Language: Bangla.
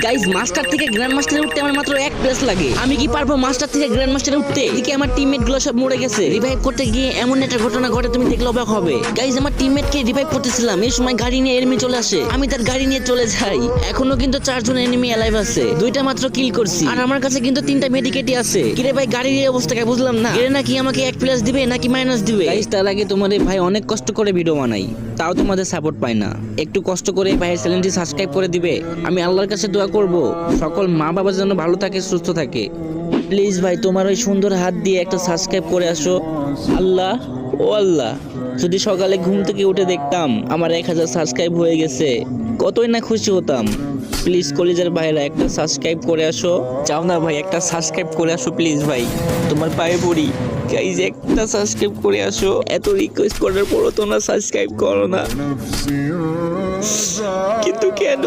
গাইস মাস্টার থেকে গ্র্যান্ড মাস্টারে উঠতে আমার মাত্র 1 প্লেস লাগে। আমি কি পারবো মাস্টার থেকে গ্র্যান্ড মাস্টারে উঠতে? এদিকে আমার টিমমেট গুলো সব মরে গেছে। রিভাইভ করতে গিয়ে এমন একটা ঘটনা ঘটে তুমি দেখলে অবাক হবে। গাইস আমার টিমমেট কে রিভাইভ করতেছিলাম, এই সময় গাড়ি নিয়ে এনিমি চলে আসে। আমি তার গাড়ি নিয়ে চলে যাই। এখনো কিন্তু 4 জন এনিমি অ্যালাইভ আছে। 2টা মাত্র কিল করছি আর আমার কাছে কিন্তু 3টা মেডিকেটই আছে। কিরে ভাই গাড়ির এই অবস্থা কে বুঝলাম না। এর নাকি আমাকে 1 প্লাস দিবে নাকি মাইনাস দিবে? গাইস তার আগে তোমাদের ভাই অনেক কষ্ট করে ভিডিও বানাই, তাও তোমাদের সাপোর্ট পাই না। একটু কষ্ট করে ভাইয়ের চ্যানেলটি সাবস্ক্রাইব করে দিবে। আমি আল্লাহর কাছে দোয়া করব সকল মা বাবা যেন ভালো থাকে, সুস্থ থাকে। প্লিজ ভাই তোমার ওই সুন্দর হাত দিয়ে একটা সাবস্ক্রাইব করে আসো। আল্লাহ ও আল্লাহ, যদি সকালে ঘুম থেকে উঠে দেখতাম আমার 1000 সাবস্ক্রাইব হয়ে গেছে, কতই না খুশি হতাম। প্লিজ কলিজার ভাইরা একটা সাবস্ক্রাইব করে আসো। চাও না ভাই একটা সাবস্ক্রাইব করে আসো প্লিজ ভাই, তোমার পায়ে পড়ি। গাইজ একটা সাবস্ক্রাইব করে আসো। এত রিকোয়েস্ট করার পরও তোমরা সাবস্ক্রাইব করো না, কিন্তু কেন?